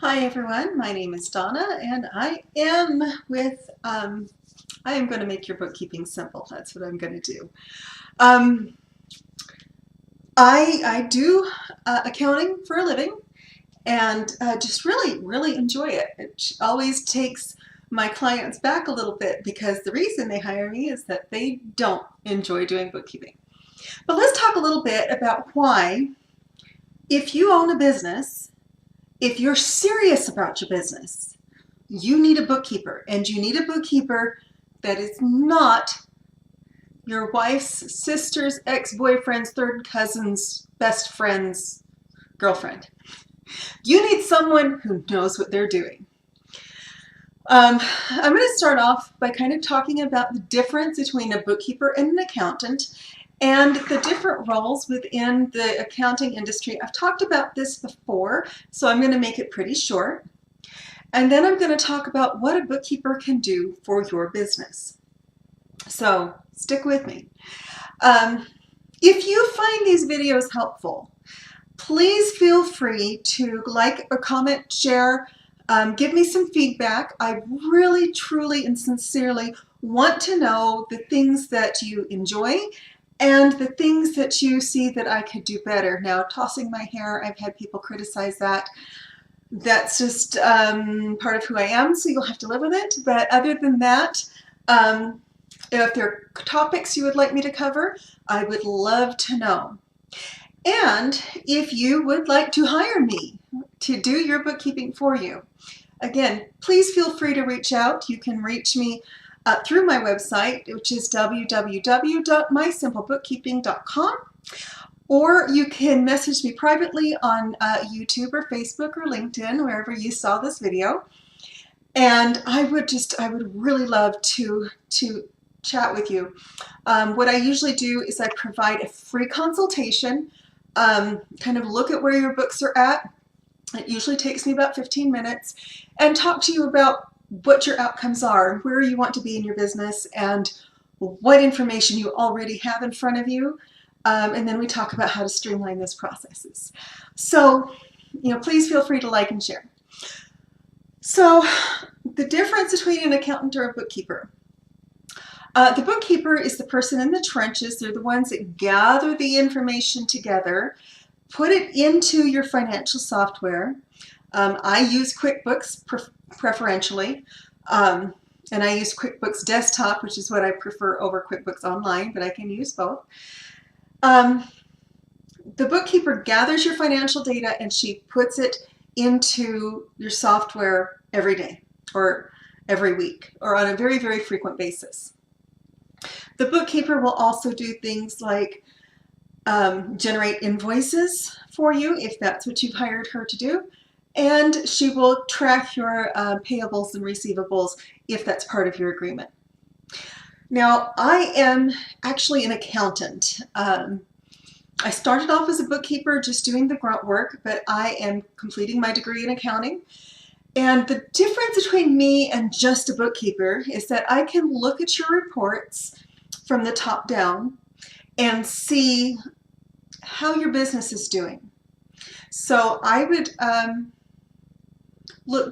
Hi everyone, my name is Donna and I am going to make your bookkeeping simple. That's what I'm going to do. Um, I do accounting for a living and just really enjoy it. It always takes my clients back a little bit because the reason they hire me is that they don't enjoy doing bookkeeping. But let's talk a little bit about why, if you own a business, if you're serious about your business, you need a bookkeeper, and you need a bookkeeper that is not your wife's sister's ex-boyfriend's third cousin's best friend's girlfriend. You need someone who knows what they're doing. I'm going to start off by kind of talking about the difference between a bookkeeper and an accountant and the different roles within the accounting industry. I've talked about this before, so I'm going to make it pretty short. And then I'm going to talk about what a bookkeeper can do for your business. So stick with me. If you find these videos helpful, please feel free to like or comment, share, give me some feedback. I really, truly, and sincerely want to know the things that you enjoy and the things that you see that I could do better. Now, tossing my hair, I've had people criticize that. That's just part of who I am, so you'll have to live with it. But other than that, if there are topics you would like me to cover, I would love to know. And if you would like to hire me to do your bookkeeping for you, again, please feel free to reach out. You can reach me through my website, which is www.mysimplebookkeeping.com. Or you can message me privately on YouTube or Facebook or LinkedIn, wherever you saw this video. And I would really love to chat with you. What I usually do is I provide a free consultation, kind of look at where your books are at. It usually takes me about 15 minutes, and talk to you about what your outcomes are, where you want to be in your business, and what information you already have in front of you. And then we talk about how to streamline those processes. So, please feel free to like and share. So, the difference between an accountant or a bookkeeper. The bookkeeper is the person in the trenches. They're the ones that gather the information together, put it into your financial software. I use QuickBooks preferentially, and I use QuickBooks Desktop, which is what I prefer over QuickBooks Online, but I can use both. The bookkeeper gathers your financial data and she puts it into your software every day or every week or on a very, very frequent basis. The bookkeeper will also do things like generate invoices for you if that's what you've hired her to do, and she will track your payables and receivables if that's part of your agreement. Now, I am actually an accountant. I started off as a bookkeeper, just doing the grunt work, but I am completing my degree in accounting. And the difference between me and just a bookkeeper is that I can look at your reports from the top down and see how your business is doing. So I would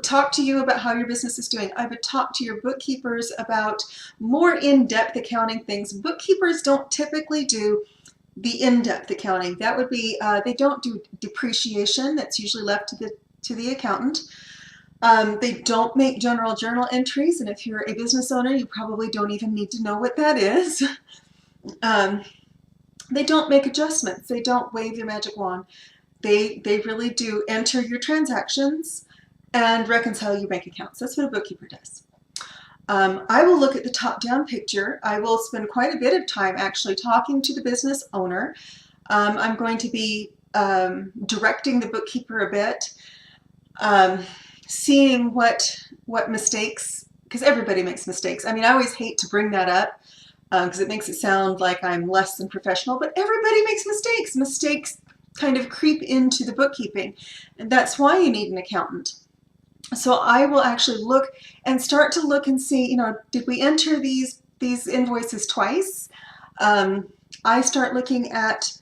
talk to you about how your business is doing. I would talk to your bookkeepers about more in-depth accounting things. Bookkeepers don't typically do the in-depth accounting. That would be, they don't do depreciation. That's usually left to the accountant. They don't make general journal entries, and if you're a business owner, you probably don't even need to know what that is. They don't make adjustments. They don't wave your magic wand. They really do enter your transactions and reconcile your bank accounts. That's what a bookkeeper does. I will look at the top-down picture. I will spend quite a bit of time actually talking to the business owner. I'm going to be directing the bookkeeper a bit, seeing what mistakes, because everybody makes mistakes. I mean, I always hate to bring that up because it makes it sound like I'm less than professional, but everybody makes mistakes. Mistakes kind of creep into the bookkeeping, and that's why you need an accountant. So I will actually look and start to look and see, did we enter these invoices twice? I start looking at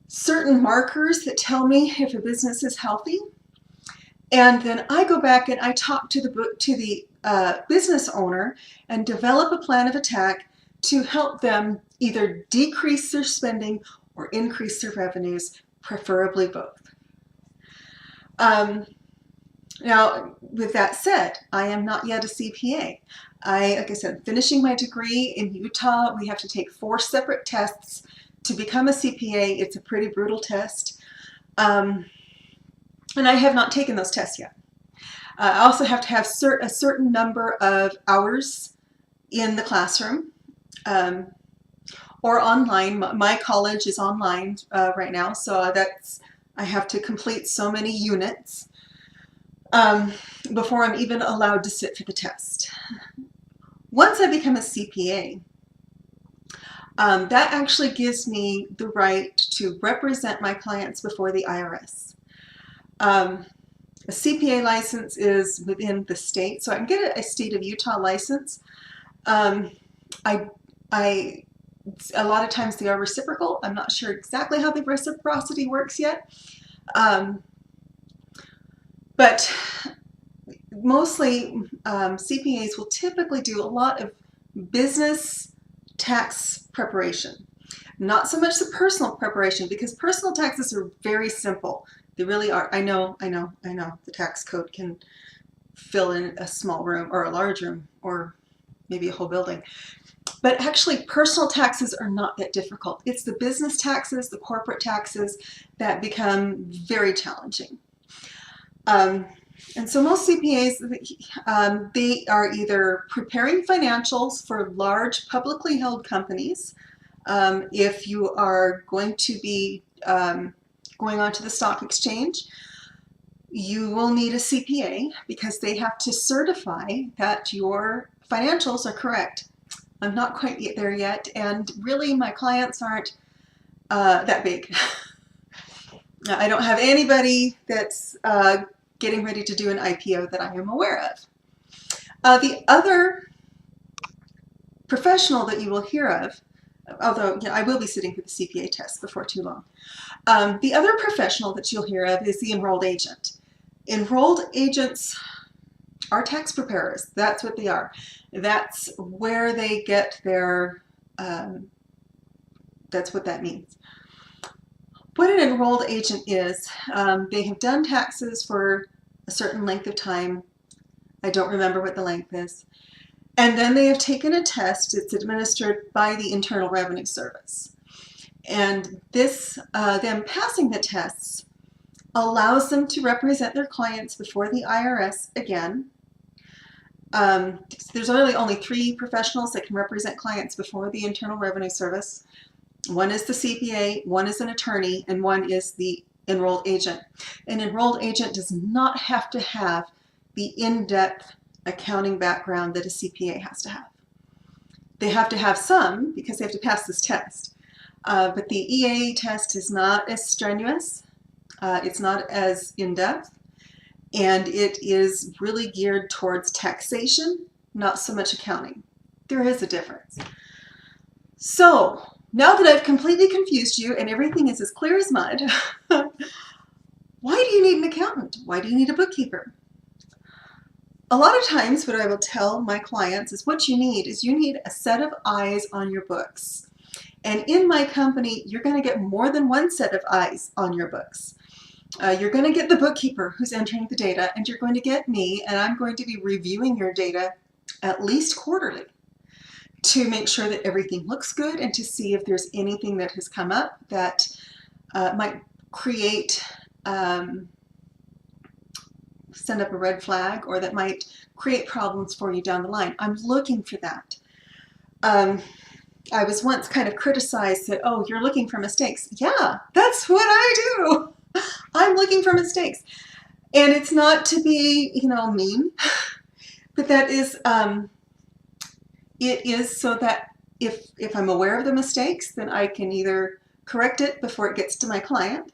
certain markers that tell me if a business is healthy. And then I go back and I talk to the business owner and develop a plan of attack to help them either decrease their spending or increase their revenues, preferably both. Now, with that said, I am not yet a CPA. Like I said, finishing my degree in Utah, we have to take 4 separate tests to become a CPA. It's a pretty brutal test. And I have not taken those tests yet. I also have to have a certain number of hours in the classroom or online. My college is online right now, so I have to complete so many units before I'm even allowed to sit for the test. Once I become a CPA, that actually gives me the right to represent my clients before the IRS. A CPA license is within the state, so I can get a state of Utah license. A lot of times they are reciprocal. I'm not sure exactly how the reciprocity works yet. But mostly CPAs will typically do a lot of business tax preparation. Not so much the personal preparation, because personal taxes are very simple. They really are. I know. The tax code can fill in a small room or a large room or maybe a whole building. But actually, personal taxes are not that difficult. It's the business taxes, the corporate taxes that become very challenging. And so most CPAs, they are either preparing financials for large publicly held companies. If you are going to be going onto the stock exchange, you will need a CPA because they have to certify that your financials are correct. I'm not quite there yet, and really my clients aren't that big. I don't have anybody that's getting ready to do an IPO that I am aware of. The other professional that you will hear of, although I will be sitting for the CPA test before too long, the other professional that you'll hear of is the enrolled agent. Enrolled agents are tax preparers. That's what they are. That's where they get their, that's what that means. What an enrolled agent is, they have done taxes for a certain length of time. I don't remember what the length is. And then they have taken a test. It's administered by the Internal Revenue Service. And this, them passing the tests allows them to represent their clients before the IRS again. There's only 3 professionals that can represent clients before the Internal Revenue Service. One is the CPA, one is an attorney, and one is the enrolled agent. An enrolled agent does not have to have the in-depth accounting background that a CPA has to have. They have to have some because they have to pass this test. But the EA test is not as strenuous. It's not as in-depth. And it is really geared towards taxation, not so much accounting. There is a difference. So, now that I've completely confused you and everything is as clear as mud, why do you need an accountant? Why do you need a bookkeeper? A lot of times what I will tell my clients is what you need is you need a set of eyes on your books. And in my company, you're going to get more than one set of eyes on your books. You're going to get the bookkeeper who's entering the data, and you're going to get me, and I'm going to be reviewing your data at least quarterly to make sure that everything looks good and to see if there's anything that has come up that might create, send up a red flag, or that might create problems for you down the line. I'm looking for that. I was once kind of criticized that, oh, you're looking for mistakes. Yeah, that's what I do. I'm looking for mistakes. And it's not to be, mean, but that is, it is so that if I'm aware of the mistakes, then I can either correct it before it gets to my client.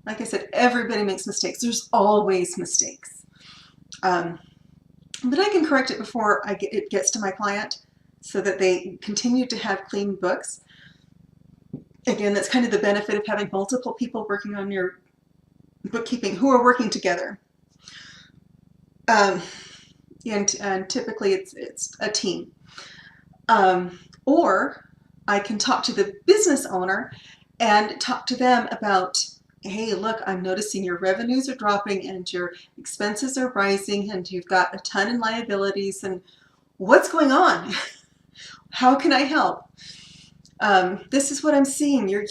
Like I said, everybody makes mistakes. There's always mistakes. But I can correct it before it gets to my client so that they continue to have clean books. Again, that's kind of the benefit of having multiple people working on your bookkeeping who are working together. Um, and typically it's a team. Or I can talk to the business owner and talk to them about, hey, look, I'm noticing your revenues are dropping and your expenses are rising and you've got a ton in liabilities, and what's going on? How can I help? This is what I'm seeing. You're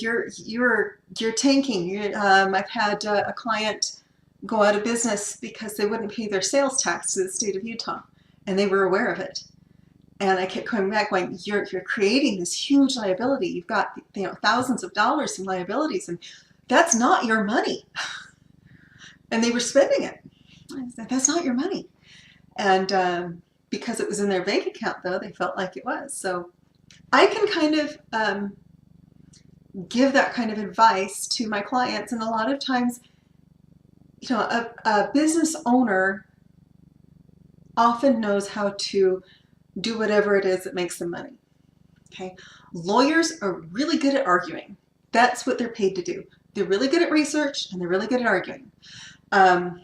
tanking. I've had a client go out of business because they wouldn't pay their sales tax to the state of Utah, and they were aware of it. And I kept coming back going, you're creating this huge liability. You've got, thousands of dollars in liabilities, and that's not your money. And they were spending it. I said, that's not your money. And because it was in their bank account, though, they felt like it was. So I can kind of give that kind of advice to my clients. And a lot of times, a business owner often knows how to do whatever it is that makes them money. Okay, lawyers are really good at arguing. That's what they're paid to do. They're really good at research and they're really good at arguing. A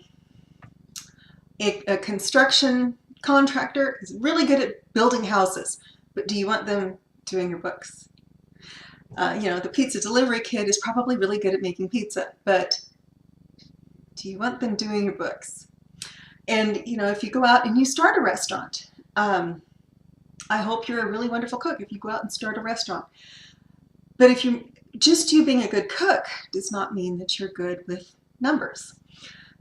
construction contractor is really good at building houses, but do you want them doing your books? The pizza delivery kid is probably really good at making pizza, but do you want them doing your books? And if you go out and you start a restaurant, I hope you're a really wonderful cook if you go out and start a restaurant. But if you being a good cook does not mean that you're good with numbers.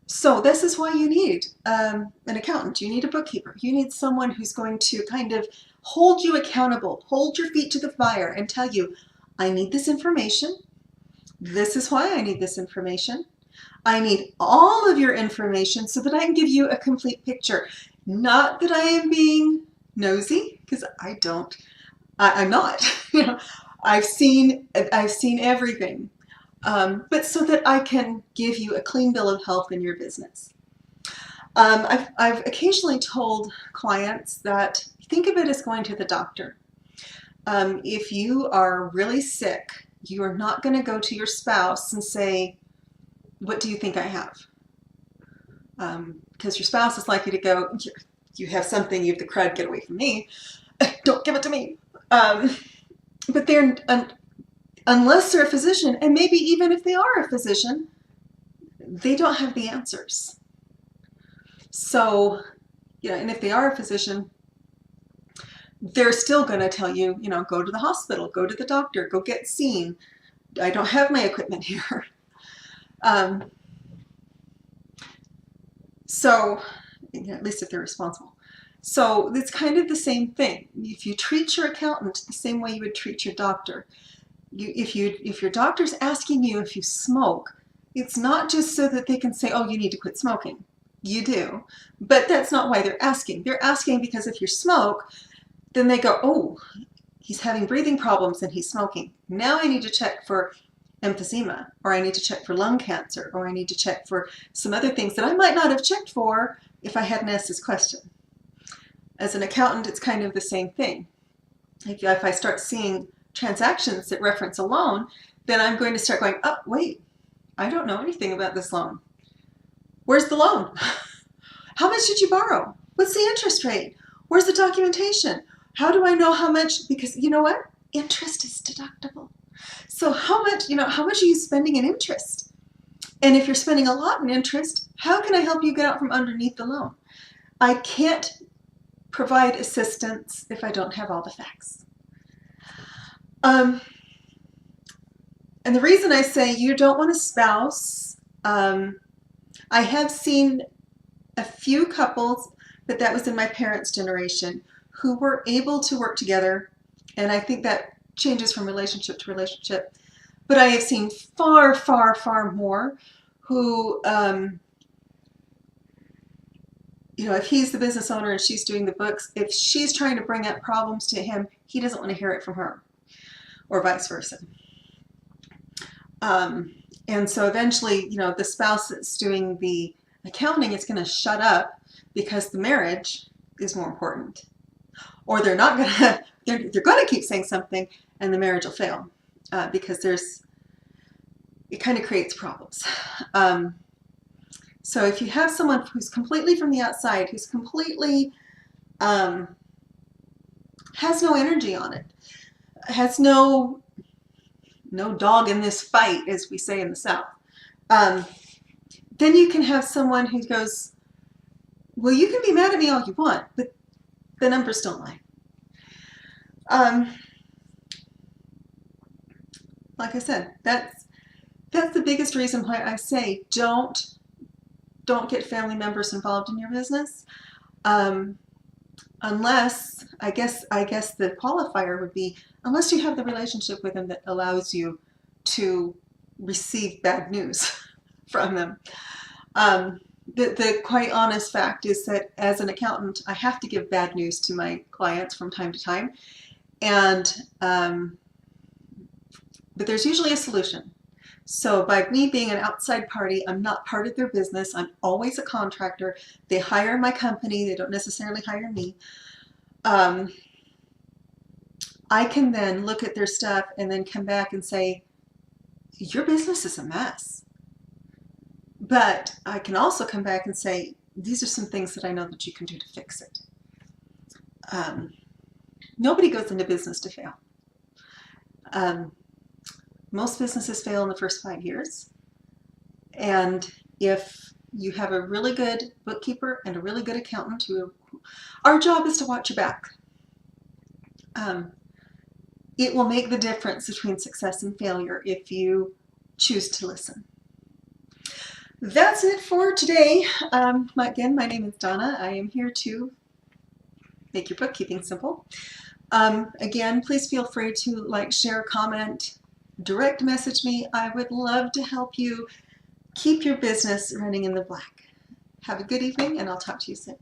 So this is why you need an accountant. You need a bookkeeper. You need someone who's going to kind of hold you accountable, hold your feet to the fire and tell you, I need this information. This is why I need this information. I need all of your information so that I can give you a complete picture. Not that I am being nosy, because I'm not. I've seen everything, but so that I can give you a clean bill of health in your business. I've occasionally told clients that think of it as going to the doctor. If you are really sick, you are not going to go to your spouse and say, what do you think I have? Because your spouse is likely to go, you have something, you have the crud, get away from me. Don't give it to me. But unless they're a physician, and maybe even if they are a physician, they don't have the answers. So, and if they are a physician, they're still going to tell you, go to the hospital, go to the doctor, go get seen. I don't have my equipment here. So, at least if they're responsible. So it's kind of the same thing. If you treat your accountant the same way you would treat your doctor, if your doctor's asking you if you smoke, it's not just so that they can say, oh, you need to quit smoking. You do, but that's not why they're asking. They're asking because if you smoke, then they go, oh, he's having breathing problems and he's smoking. Now I need to check for emphysema, or I need to check for lung cancer, or I need to check for some other things that I might not have checked for if I hadn't asked this question. As an accountant, it's kind of the same thing. If I start seeing transactions that reference a loan, then I'm going to start going, oh, wait, I don't know anything about this loan. Where's the loan? How much did you borrow? What's the interest rate? Where's the documentation? How do I know how much? Because you know what? Interest is deductible. So how much are you spending in interest? And if you're spending a lot in interest, how can I help you get out from underneath the loan? I can't provide assistance if I don't have all the facts. And the reason I say you don't want a spouse, I have seen a few couples, but that was in my parents' generation, who were able to work together, and I think that changes from relationship to relationship. But I have seen far, far, far more who, if he's the business owner and she's doing the books, if she's trying to bring up problems to him, he doesn't want to hear it from her, or vice versa. And so eventually, the spouse that's doing the accounting is going to shut up because the marriage is more important. Or they're not going to, they're going to keep saying something and the marriage will fail because it kind of creates problems. So if you have someone who's completely from the outside, who's completely has no energy on it, has no dog in this fight, as we say in the South, then you can have someone who goes, well, you can be mad at me all you want, but the numbers don't lie. Like I said, that's the biggest reason why I say don't get family members involved in your business, unless I guess the qualifier would be unless you have the relationship with them that allows you to receive bad news from them. The quite honest fact is that as an accountant, I have to give bad news to my clients from time to time, and but there's usually a solution. So by me being an outside party, I'm not part of their business. I'm always a contractor. They hire my company. They don't necessarily hire me. I can then look at their stuff and then come back and say, your business is a mess. But I can also come back and say, these are some things that I know that you can do to fix it. Nobody goes into business to fail. Most businesses fail in the first 5 years. And if you have a really good bookkeeper and a really good accountant, our job is to watch your back. It will make the difference between success and failure if you choose to listen. That's it for today. Again, my name is Donna. I am here to make your bookkeeping simple. Again, please feel free to like, share, comment, direct message me. I would love to help you keep your business running in the black. Have a good evening, and I'll talk to you soon.